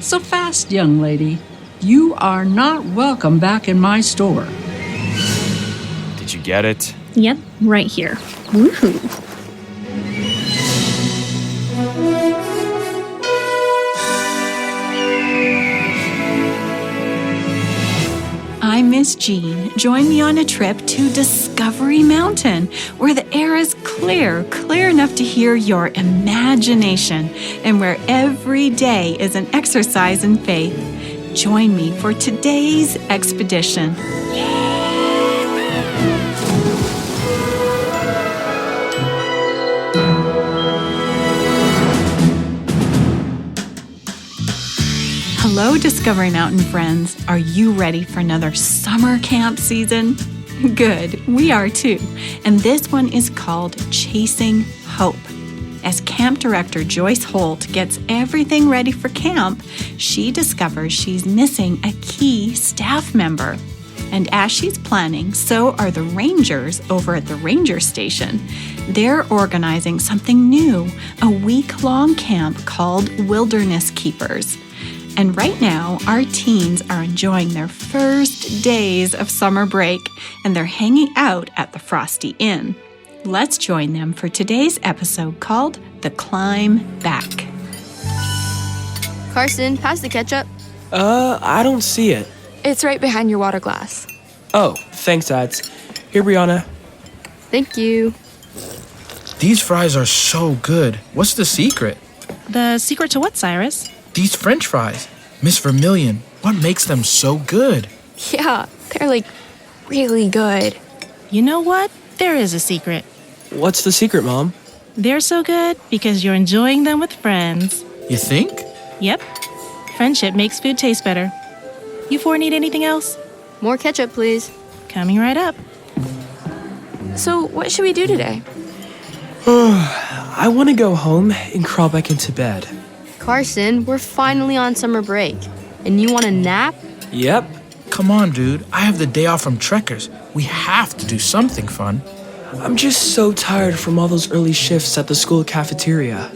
so fast, young lady. You are not welcome back in my store. Did you get it? Yep, right here. Woohoo! I'm Miss Jean. Join me on a trip to Discovery Mountain, where the air is clear enough to hear your imagination, and where every day is an exercise in faith. Join me for today's expedition. Hello, Discovery Mountain friends. Are you ready for another summer camp season? Good, we are too. And this one is called Chasing Hope. As Camp Director Joyce Holt gets everything ready for camp, she discovers she's missing a key staff member. And as she's planning, so are the rangers over at the ranger station. They're organizing something new, a week-long camp called Wilderness Keepers. And right now, our teens are enjoying their first days of summer break, and they're hanging out at the Frosty Inn. Let's join them for today's episode called The Climb Back. Carson, pass the ketchup. I don't see it. It's right behind your water glass. Oh, thanks, Ads. Here, Brianna. Thank you. These fries are so good. What's the secret? The secret to what, Cyrus? These French fries. Miss Vermillion, what makes them so good? Yeah, they're like really good. You know what? There is a secret. What's the secret, Mom? They're so good because you're enjoying them with friends. You think? Yep. Friendship makes food taste better. You four need anything else? More ketchup, please. Coming right up. So, what should we do today? I want to go home and crawl back into bed. Carson, we're finally on summer break. And you want a nap? Yep. Come on, dude. I have the day off from Trekkers. We have to do something fun. I'm just so tired from all those early shifts at the school cafeteria.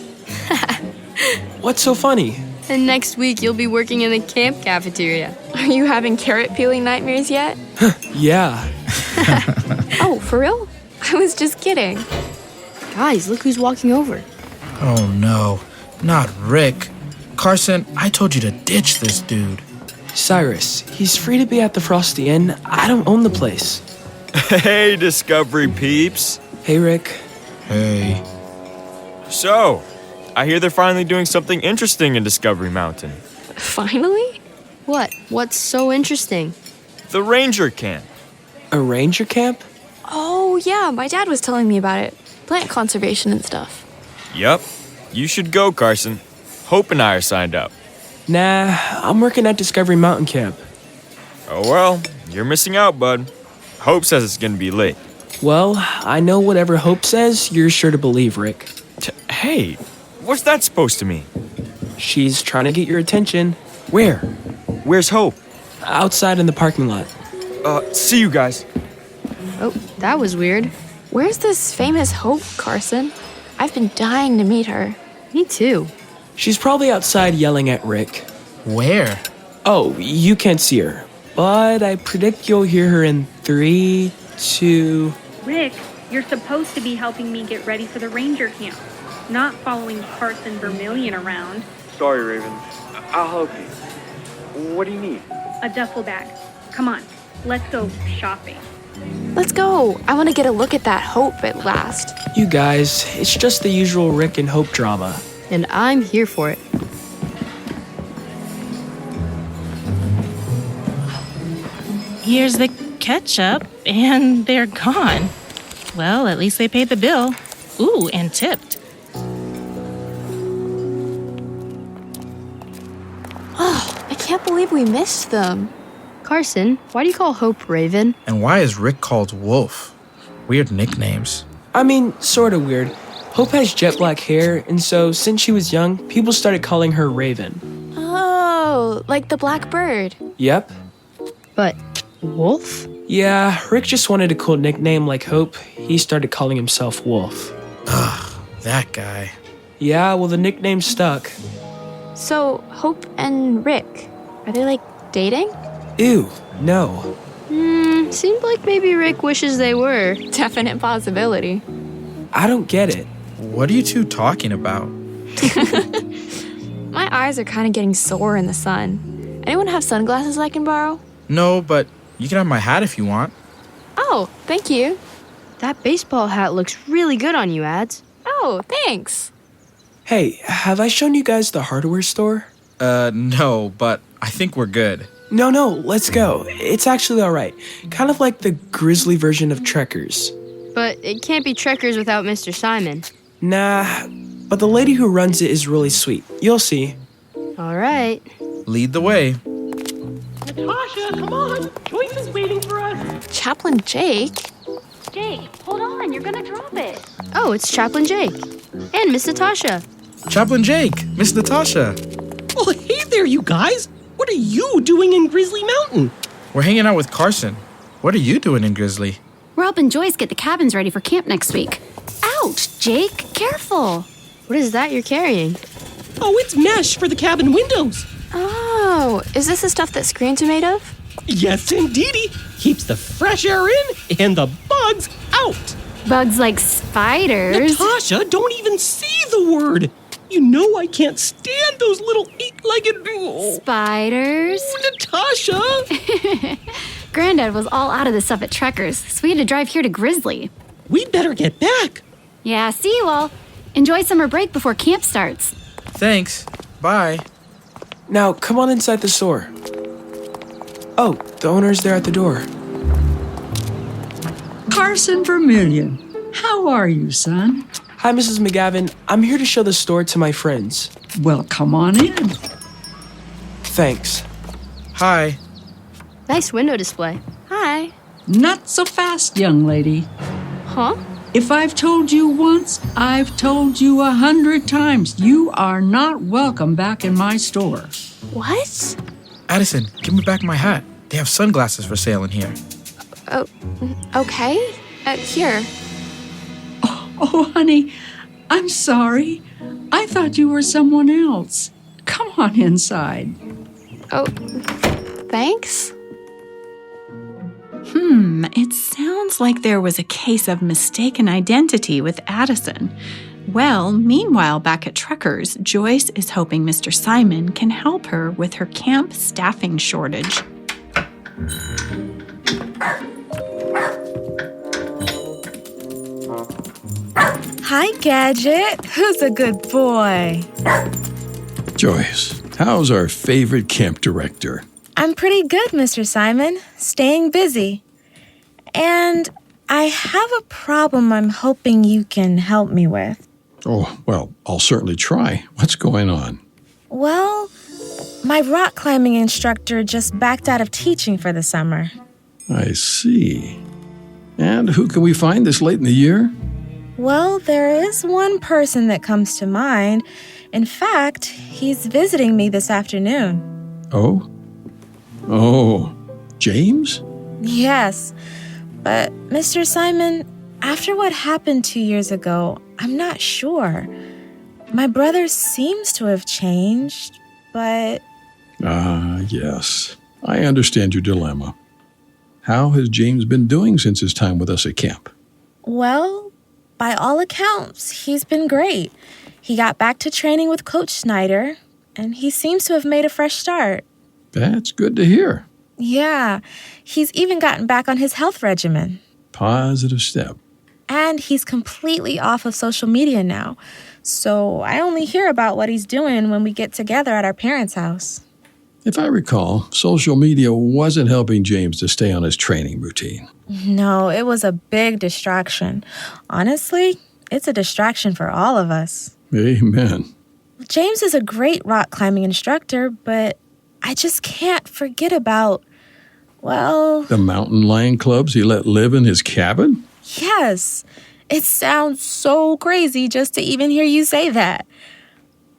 What's so funny? And next week you'll be working in the camp cafeteria. Are you having carrot peeling nightmares yet? Yeah. Oh, for real? I was just kidding. Guys, look who's walking over. Oh, no. Not Rick. Carson, I told you to ditch this dude. Cyrus, he's free to be at the Frosty Inn. I don't own the place. Hey, Discovery peeps. Hey, Rick. Hey. So, I hear they're finally doing something interesting in Discovery Mountain. Finally? What? What's so interesting? The Ranger Camp. A ranger camp? Oh, yeah, my dad was telling me about it. Plant conservation and stuff. Yup. You should go, Carson. Hope and I are signed up. Nah, I'm working at Discovery Mountain Camp. Oh well, you're missing out, bud. Hope says it's gonna be late. Well, I know whatever Hope says, you're sure to believe, Rick. Hey, what's that supposed to mean? She's trying to get your attention. Where? Where's Hope? Outside in the parking lot. See you guys. Oh, that was weird. Where's this famous Hope, Carson? I've been dying to meet her. Me too. She's probably outside yelling at Rick. Where? Oh, you can't see her. But I predict you'll hear her in 3, 2... Rick, you're supposed to be helping me get ready for the ranger camp, not following Carson Vermillion around. Sorry, Raven. I'll help you. What do you need? A duffel bag. Come on, let's go shopping. Let's go. I want to get a look at that Hope at last. You guys, it's just the usual Rick and Hope drama. And I'm here for it. Here's the ketchup, and they're gone. Well, at least they paid the bill. Ooh, and tipped. Oh, I can't believe we missed them. Carson, why do you call Hope Raven? And why is Rick called Wolf? Weird nicknames. I mean, sort of weird. Hope has jet black hair, and so since she was young, people started calling her Raven. Oh, like the black bird. Yep. But Wolf? Yeah, Rick just wanted a cool nickname like Hope. He started calling himself Wolf. Ugh, that guy. Yeah, well, the nickname stuck. So, Hope and Rick, are they like dating? Ew, no. Seemed like maybe Rick wishes they were. Definite possibility. I don't get it. What are you two talking about? My eyes are kind of getting sore in the sun. Anyone have sunglasses I can borrow? No, but you can have my hat if you want. Oh, thank you. That baseball hat looks really good on you, Ads. Oh, thanks. Hey, have I shown you guys the hardware store? No, but I think we're good. No, let's go. It's actually all right. Kind of like the Grizzly version of Trekkers. But it can't be Trekkers without Mr. Simon. Nah, but the lady who runs it is really sweet. You'll see. All right. Lead the way. Natasha, come on. Joyce is waiting for us. Chaplain Jake? Jake, hold on, you're gonna drop it. Oh, it's Chaplain Jake. And Miss Natasha. Chaplain Jake, Miss Natasha. Oh, hey there, you guys. What are you doing in Grizzly Mountain? We're hanging out with Carson. What are you doing in Grizzly? We're helping Joyce get the cabins ready for camp next week. Ouch, Jake, careful. What is that you're carrying? Oh, it's mesh for the cabin windows. Oh, is this the stuff that screens are made of? Yes, indeedy. Keeps the fresh air in and the bugs out. Bugs like spiders. Natasha, don't even see the word. You know I can't stand those little eight-legged... Spiders. Oh, Natasha! Granddad was all out of this stuff at Trekkers, so we had to drive here to Grizzly. We'd better get back. Yeah, see you all. Enjoy summer break before camp starts. Thanks. Bye. Now, come on inside the store. Oh, the owner's there at the door. Carson Vermillion, how are you, son? Hi, Mrs. McGavin. I'm here to show the store to my friends. Well, come on in. Thanks. Hi. Nice window display. Hi. Not so fast, young lady. Huh? If I've told you once, I've told you 100 times. You are not welcome back in my store. What? Addison, give me back my hat. They have sunglasses for sale in here. Oh, okay. Here. Oh, honey, I'm sorry. I thought you were someone else. Come on inside. Oh, thanks. It sounds like there was a case of mistaken identity with Addison. Well, meanwhile, back at Trekkers, Joyce is hoping Mr. Simon can help her with her camp staffing shortage. Hi, Gadget. Who's a good boy? Joyce, how's our favorite camp director? I'm pretty good, Mr. Simon. Staying busy. And I have a problem I'm hoping you can help me with. Oh, well, I'll certainly try. What's going on? Well, my rock climbing instructor just backed out of teaching for the summer. I see. And who can we find this late in the year? Well, there is one person that comes to mind. In fact, he's visiting me this afternoon. Oh? Oh, James? Yes, but Mr. Simon, after what happened 2 years ago, I'm not sure. My brother seems to have changed, but... Yes. I understand your dilemma. How has James been doing since his time with us at camp? Well, by all accounts, he's been great. He got back to training with Coach Snyder, and he seems to have made a fresh start. That's good to hear. Yeah, he's even gotten back on his health regimen. Positive step. And he's completely off of social media now. So I only hear about what he's doing when we get together at our parents' house. If I recall, social media wasn't helping James to stay on his training routine. No, it was a big distraction. Honestly, it's a distraction for all of us. Amen. James is a great rock climbing instructor, but I just can't forget about, well... The mountain lion clubs he let live in his cabin? Yes. It sounds so crazy just to even hear you say that.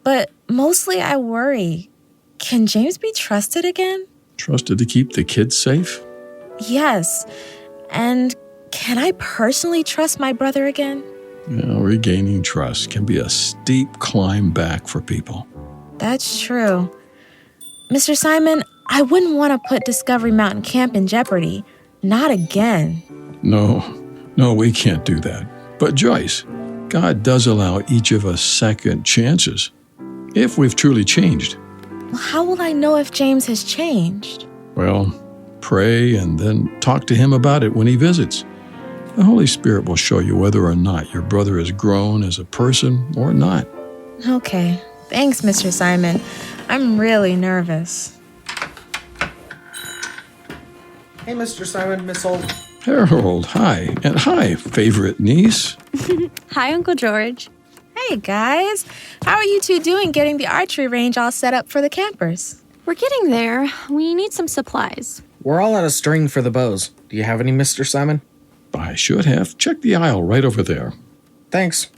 But mostly I worry. Can James be trusted again? Trusted to keep the kids safe? Yes. And can I personally trust my brother again? Regaining trust can be a steep climb back for people. That's true. Mr. Simon, I wouldn't want to put Discovery Mountain Camp in jeopardy. Not again. No, we can't do that. But Joyce, God does allow each of us second chances, if we've truly changed. Well, how will I know if James has changed? Well, pray and then talk to him about it when he visits. The Holy Spirit will show you whether or not your brother has grown as a person or not. Okay. Thanks, Mr. Simon. I'm really nervous. Hey, Mr. Simon, Miss Holt. Harold, hi. And hi, favorite niece. Hi, Uncle George. Hey, guys. How are you two doing getting the archery range all set up for the campers? We're getting there. We need some supplies. We're all out of string for the bows. Do you have any, Mr. Simon? I should have. Check the aisle right over there. Thanks.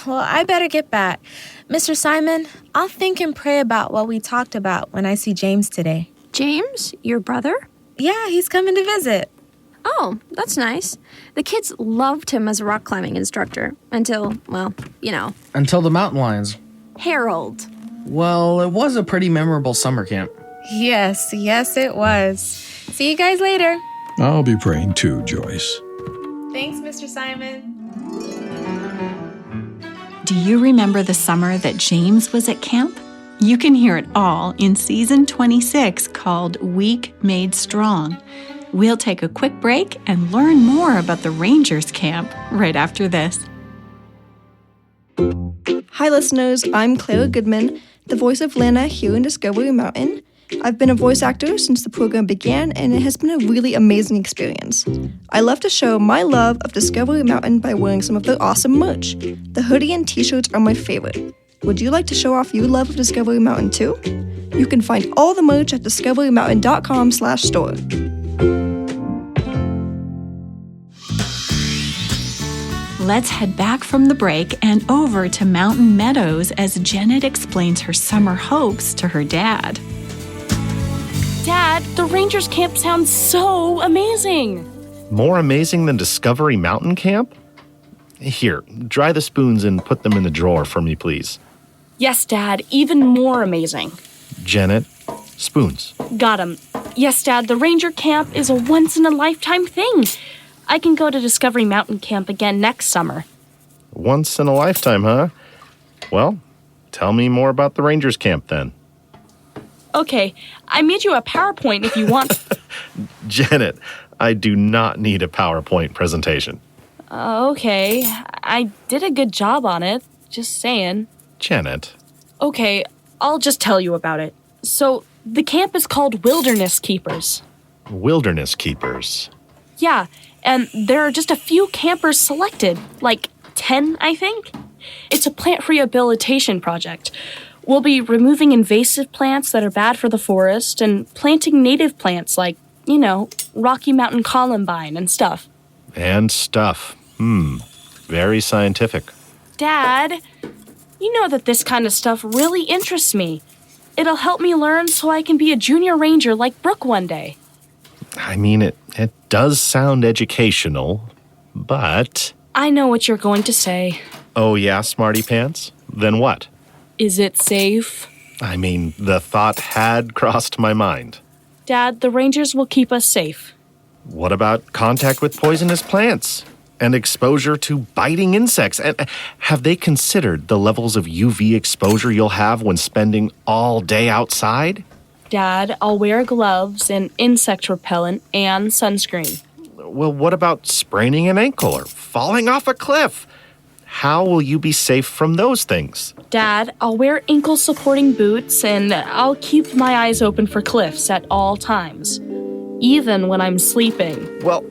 Well, I better get back. Mr. Simon, I'll think and pray about what we talked about when I see James today. James, your brother? Yeah, he's coming to visit. Oh, that's nice. The kids loved him as a rock climbing instructor until, well, you know. Until the mountain lions. Harold. Well, it was a pretty memorable summer camp. Yes, it was. See you guys later. I'll be praying too, Joyce. Thanks, Mr. Simon. Do you remember the summer that James was at camp? You can hear it all in season 26 called Weak Made Strong. We'll take a quick break and learn more about the Rangers camp right after this. Hi listeners, I'm Clara Goodman, the voice of Lana here in Discovery Mountain. I've been a voice actor since the program began, and it has been a really amazing experience. I love to show my love of Discovery Mountain by wearing some of their awesome merch. The hoodie and t-shirts are my favorite. Would you like to show off your love of Discovery Mountain too? You can find all the merch at discoverymountain.com/store. Let's head back from the break and over to Mountain Meadows as Janet explains her summer hopes to her dad. Dad, the Rangers camp sounds so amazing. More amazing than Discovery Mountain Camp? Here, dry the spoons and put them in the drawer for me, please. Yes, Dad, even more amazing. Janet, spoons. Got 'em. Yes, Dad, the Ranger camp is a once-in-a-lifetime thing. I can go to Discovery Mountain Camp again next summer. Once in a lifetime, huh? Well, tell me more about the Rangers camp then. Okay, I made you a PowerPoint if you want. Janet, I do not need a PowerPoint presentation. Okay, I did a good job on it, just saying. Janet. Okay, I'll just tell you about it. So, the camp is called Wilderness Keepers. Wilderness Keepers. Yeah, and there are just a few campers selected, like 10, I think. It's a plant rehabilitation project. We'll be removing invasive plants that are bad for the forest and planting native plants like, you know, Rocky Mountain columbine and stuff. And stuff. Very scientific. Dad, you know that this kind of stuff really interests me. It'll help me learn so I can be a junior ranger like Brooke one day. I mean, it does sound educational, but... I know what you're going to say. Oh yeah, smarty pants? Then what? Is it safe? I mean, the thought had crossed my mind. Dad, the Rangers will keep us safe. What about contact with poisonous plants and exposure to biting insects? And have they considered the levels of UV exposure you'll have when spending all day outside? Dad, I'll wear gloves and insect repellent and sunscreen. Well, what about spraining an ankle or falling off a cliff? How will you be safe from those things? Dad, I'll wear ankle-supporting boots and I'll keep my eyes open for cliffs at all times, even when I'm sleeping. Well,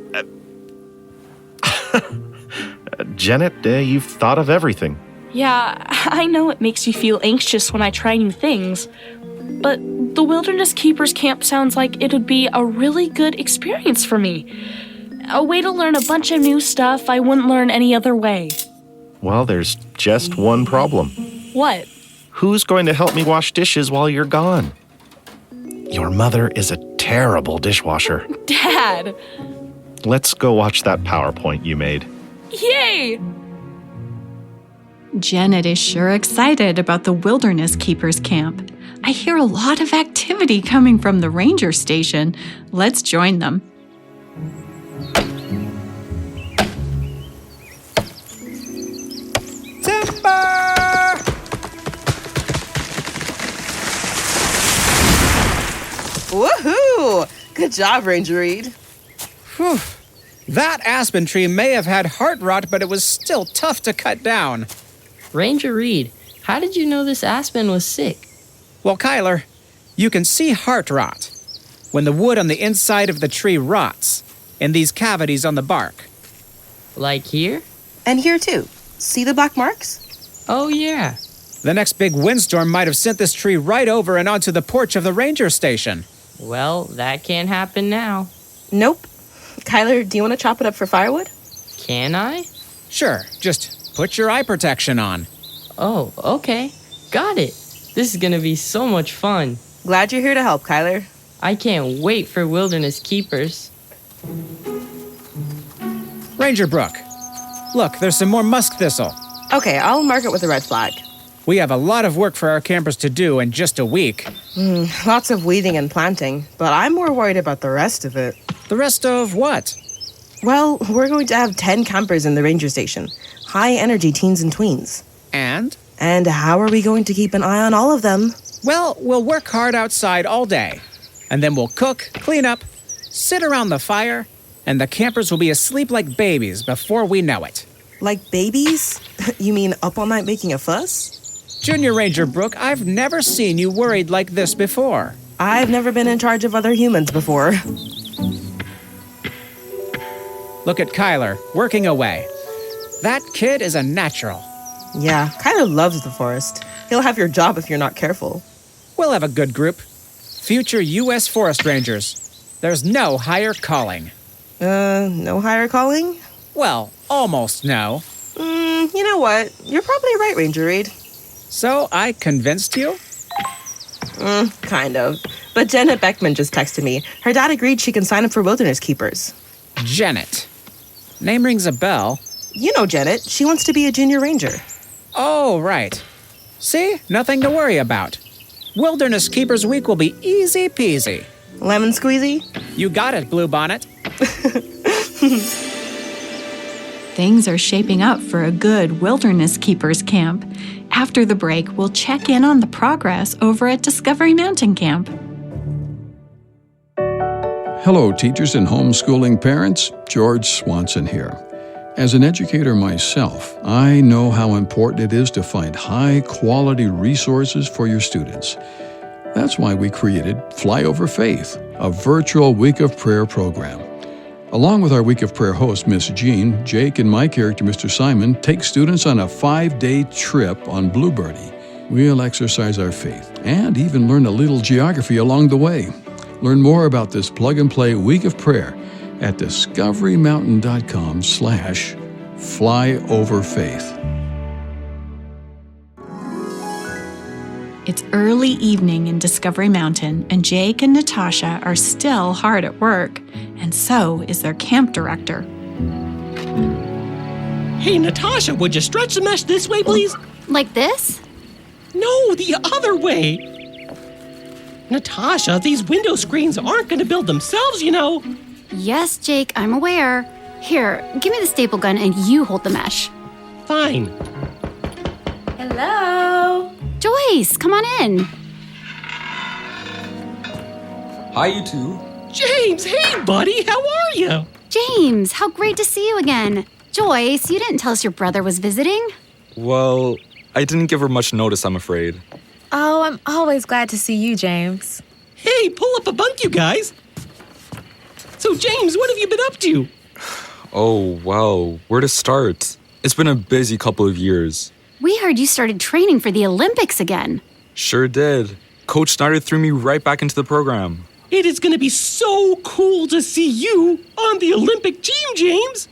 Janet, you've thought of everything. Yeah, I know it makes you feel anxious when I try new things, but the Wilderness Keepers camp sounds like it would be a really good experience for me. A way to learn a bunch of new stuff I wouldn't learn any other way. Well, there's just one problem. What? Who's going to help me wash dishes while you're gone? Your mother is a terrible dishwasher. Dad! Let's go watch that PowerPoint you made. Yay! Janet is sure excited about the Wilderness Keepers Camp. I hear a lot of activity coming from the ranger station. Let's join them. Timber! Woohoo! Good job, Ranger Reed. Whew. That aspen tree may have had heart rot, but it was still tough to cut down. Ranger Reed, how did you know this aspen was sick? Well, Kyler, you can see heart rot when the wood on the inside of the tree rots in these cavities on the bark. Like here? And here too. See the black marks? Oh, yeah. The next big windstorm might have sent this tree right over and onto the porch of the ranger station. Well, that can't happen now. Nope. Kyler, do you want to chop it up for firewood? Can I? Sure, just put your eye protection on. Oh, okay. Got it. This is gonna be so much fun. Glad you're here to help, Kyler. I can't wait for Wilderness Keepers. Ranger Brooke, look, there's some more musk thistle. Okay, I'll mark it with a red flag. We have a lot of work for our campers to do in just a week. Lots of weeding and planting, but I'm more worried about the rest of it. The rest of what? Well, we're going to have 10 campers in the ranger station. High-energy teens and tweens. And? And how are we going to keep an eye on all of them? Well, we'll work hard outside all day. And then we'll cook, clean up, sit around the fire, and the campers will be asleep like babies before we know it. Like babies? You mean up all night making a fuss? Junior Ranger Brooke, I've never seen you worried like this before. I've never been in charge of other humans before. Look at Kyler, working away. That kid is a natural. Yeah, Kyler loves the forest. He'll have your job if you're not careful. We'll have a good group. Future U.S. Forest Rangers. There's no higher calling. No higher calling? Well, almost no. You know what? You're probably right, Ranger Reed. So I convinced you? Kind of. But Janet Beckman just texted me. Her dad agreed she can sign up for Wilderness Keepers. Janet. Name rings a bell. You know Janet. She wants to be a junior ranger. Oh, right. See? Nothing to worry about. Wilderness Keepers Week will be easy peasy. Lemon squeezy? You got it, Bluebonnet. Things are shaping up for a good Wilderness Keepers camp. After the break, we'll check in on the progress over at Discovery Mountain Camp. Hello, teachers and homeschooling parents. George Swanson here. As an educator myself, I know how important it is to find high-quality resources for your students. That's why we created Fly Over Faith, a virtual week of prayer program. Along with our Week of Prayer host, Miss Jean, Jake and my character, Mr. Simon, take students on a 5-day trip on Bluebirdy. We'll exercise our faith and even learn a little geography along the way. Learn more about this plug-and-play Week of Prayer at discoverymountain.com/flyoverfaith. It's early evening in Discovery Mountain, and Jake and Natasha are still hard at work, and so is their camp director. Hey, Natasha, would you stretch the mesh this way, please? Like this? No, the other way. Natasha, these window screens aren't going to build themselves, you know. Yes, Jake, I'm aware. Here, give me the staple gun and you hold the mesh. Fine. Hello? Joyce, come on in. Hi, you two. James, hey, buddy, how are you? James, how great to see you again. Joyce, you didn't tell us your brother was visiting. Well, I didn't give her much notice, I'm afraid. Oh, I'm always glad to see you, James. Hey, pull up a bunk, you guys. So, James, what have you been up to? Oh, well, where to start? It's been a busy couple of years. We heard you started training for the Olympics again. Sure did. Coach Snyder threw me right back into the program. It is going to be so cool to see you on the Olympic team, James.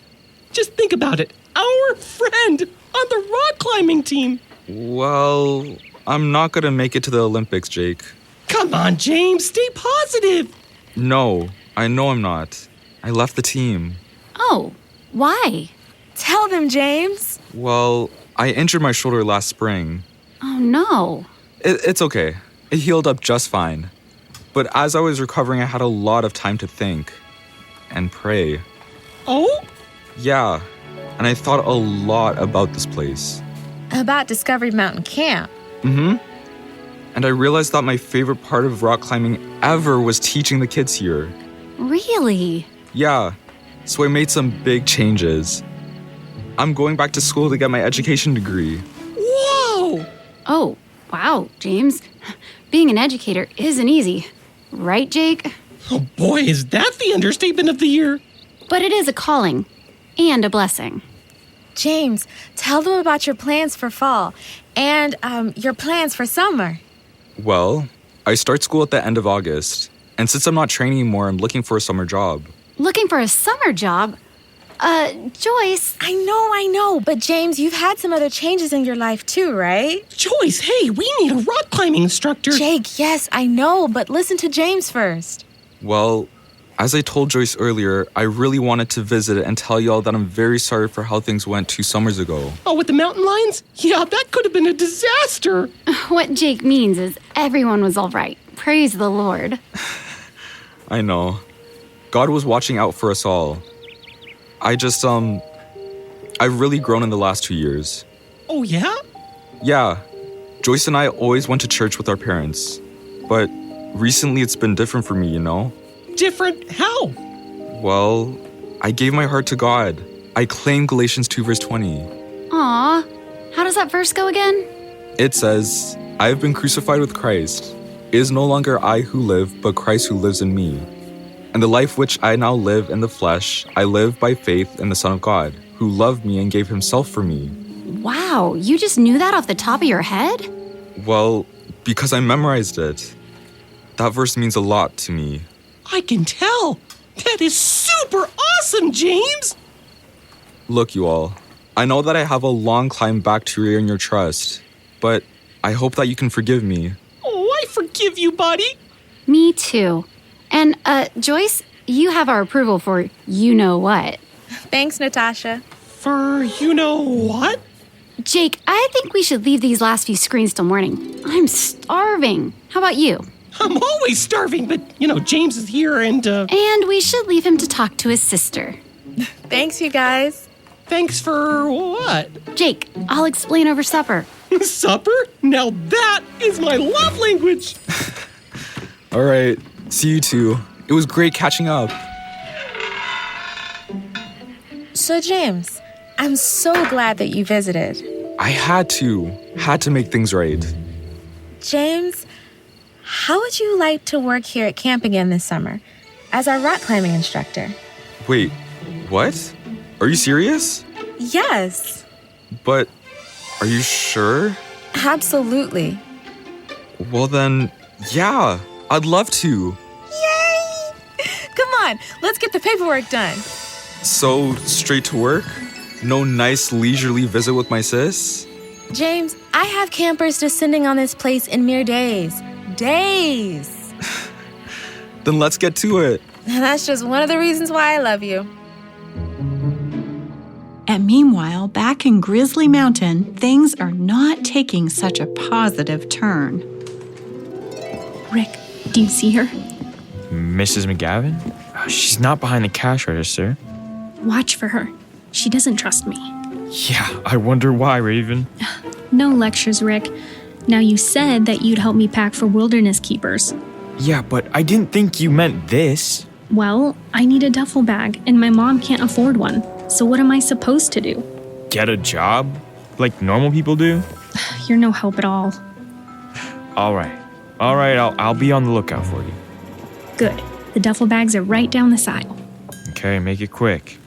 Just think about it. Our friend on the rock climbing team. Well, I'm not going to make it to the Olympics, Jake. Come on, James. Stay positive. No, I know I'm not. I left the team. Oh, why? Tell them, James. Well, I injured my shoulder last spring. Oh no. It's okay. It healed up just fine. But as I was recovering, I had a lot of time to think and pray. Oh? Yeah, and I thought a lot about this place. About Discovery Mountain Camp. Mm-hmm. And I realized that my favorite part of rock climbing ever was teaching the kids here. Really? Yeah, so I made some big changes. I'm going back to school to get my education degree. Whoa! Oh, wow, James. Being an educator isn't easy. Right, Jake? Oh boy, is that the understatement of the year? But it is a calling and a blessing. James, tell them about your plans for fall and your plans for summer. Well, I start school at the end of August. And since I'm not training anymore, I'm looking for a summer job. Looking for a summer job? Joyce. I know. But James, you've had some other changes in your life too, right? Joyce, hey, we need a rock climbing instructor. Jake, yes, I know, but listen to James first. Well, as I told Joyce earlier, I really wanted to visit and tell y'all that I'm very sorry for how things went 2 summers ago. Oh, with the mountain lions? Yeah, that could have been a disaster. What Jake means is everyone was all right. Praise the Lord. I know. God was watching out for us all. I've really grown in the last 2 years. Oh, yeah? Yeah. Joyce and I always went to church with our parents. But recently it's been different for me, you know? Different? How? Well, I gave my heart to God. I claimed Galatians 2 verse 20. Aw, how does that verse go again? It says, I have been crucified with Christ. It is no longer I who live, but Christ who lives in me. And the life which I now live in the flesh, I live by faith in the Son of God, who loved me and gave himself for me. Wow, you just knew that off the top of your head? Well, because I memorized it. That verse means a lot to me. I can tell. That is super awesome, James. Look, you all. I know that I have a long climb back to regain your trust, but I hope that you can forgive me. Oh, I forgive you, buddy. Me too. And, Joyce, you have our approval for you-know-what. Thanks, Natasha. For you-know-what? Jake, I think we should leave these last few screens till morning. I'm starving. How about you? I'm always starving, but, James is here and... And we should leave him to talk to his sister. Thanks, you guys. Thanks for what? Jake, I'll explain over supper. Supper? Now that is my love language. All right. See you too. It was great catching up. So, James, I'm so glad that you visited. I had to make things right. James, how would you like to work here at camp again this summer as our rock climbing instructor? Wait, what? Are you serious? Yes. But are you sure? Absolutely. Well then, yeah, I'd love to. Yay! Come on, let's get the paperwork done. So, straight to work? No nice leisurely visit with my sis? James, I have campers descending on this place in mere days. Days! Then let's get to it. And that's just one of the reasons why I love you. And meanwhile, back in Grizzly Mountain, things are not taking such a positive turn. Rick, do you see her? Mrs. McGavin? She's not behind the cash register. Watch for her. She doesn't trust me. Yeah, I wonder why, Raven. No lectures, Rick. Now, you said that you'd help me pack for wilderness keepers. Yeah, but I didn't think you meant this. Well, I need a duffel bag, and my mom can't afford one. So what am I supposed to do? Get a job? Like normal people do? You're no help at all. All right, I'll be on the lookout for you. Good. The duffel bags are right down the aisle. Okay, make it quick.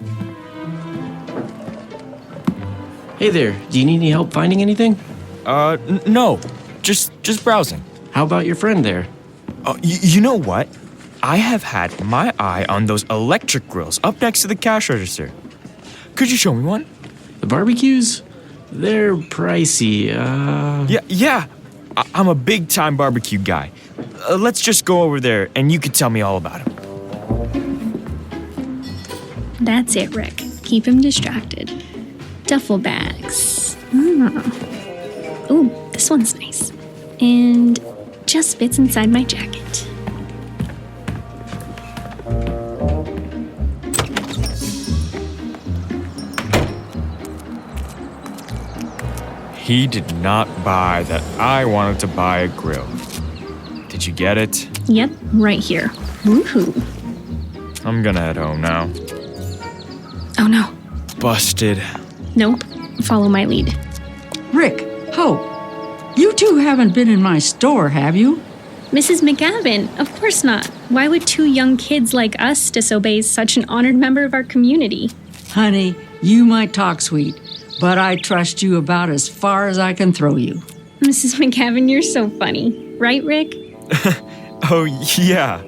Hey there, do you need any help finding anything? No, just browsing. How about your friend there? You know what? I have had my eye on those electric grills up next to the cash register. Could you show me one? The barbecues? They're pricey, Yeah, I'm a big-time barbecue guy. Let's just go over there and you can tell me all about them. That's it, Rick. Keep him distracted. Duffel bags. Ooh, this one's nice. And just fits inside my jacket. He did not buy that I wanted to buy a grill. Did you get it? Yep, right here. Woohoo. I'm gonna head home now. Oh no. Busted. Nope. Follow my lead. Rick, Hope, you two haven't been in my store, have you? Mrs. McGavin, of course not. Why would two young kids like us disobey such an honored member of our community? Honey, you might talk sweet, but I trust you about as far as I can throw you. Mrs. McGavin, you're so funny. Right, Rick? Oh, yeah.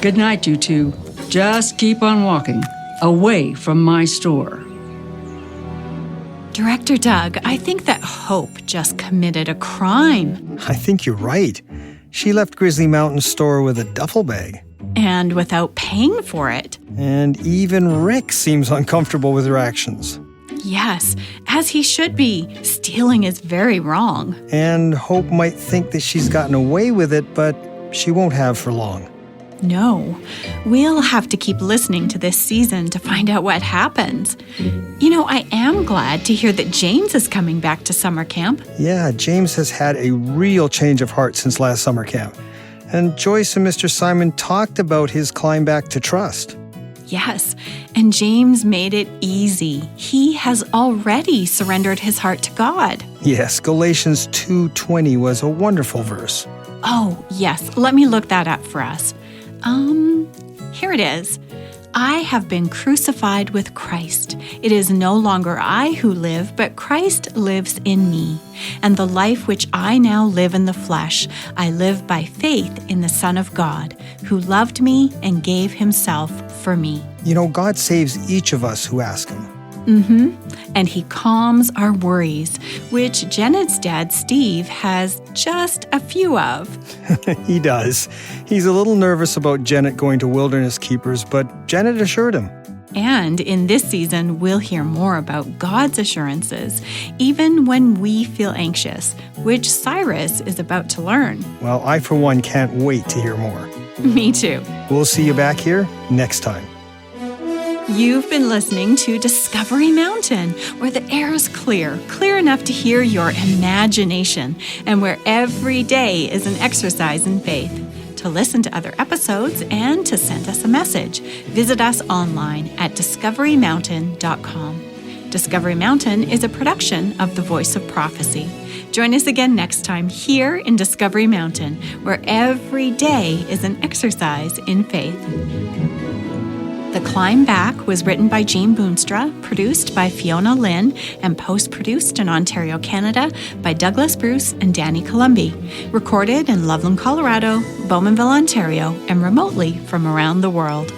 Good night, you two. Just keep on walking, away from my store. Director Doug, I think that Hope just committed a crime. I think you're right. She left Grizzly Mountain store with a duffel bag. And without paying for it. And even Rick seems uncomfortable with her actions. Yes, as he should be. Stealing is very wrong. And Hope might think that she's gotten away with it, but she won't have for long. No, we'll have to keep listening to this season to find out what happens. You know, I am glad to hear that James is coming back to summer camp. Yeah, James has had a real change of heart since last summer camp. And Joyce and Mr. Simon talked about his climb back to trust. Yes, and James made it easy. He has already surrendered his heart to God. Yes, Galatians 2:20 was a wonderful verse. Oh, yes, let me look that up for us. Here it is. I have been crucified with Christ. It is no longer I who live, but Christ lives in me. And the life which I now live in the flesh, I live by faith in the Son of God, who loved me and gave himself for me. You know, God saves each of us who ask him. And he calms our worries, which Janet's dad, Steve, has just a few of. He does. He's a little nervous about Janet going to Wilderness Keepers, but Janet assured him. And in this season, we'll hear more about God's assurances, even when we feel anxious, which Cyrus is about to learn. Well, I, for one, can't wait to hear more. Me too. We'll see you back here next time. You've been listening to Discovery Mountain, where the air is clear enough to hear your imagination, and where every day is an exercise in faith. To listen to other episodes and to send us a message, visit us online at discoverymountain.com. Discovery Mountain is a production of the Voice of Prophecy. Join us again next time here in Discovery Mountain, where every day is an exercise in faith. The Climb Back was written by Jean Boonstra, produced by Fiona Lynn, and post-produced in Ontario, Canada by Douglas Bruce and Danny Columbi. Recorded in Loveland, Colorado, Bowmanville, Ontario, and remotely from around the world.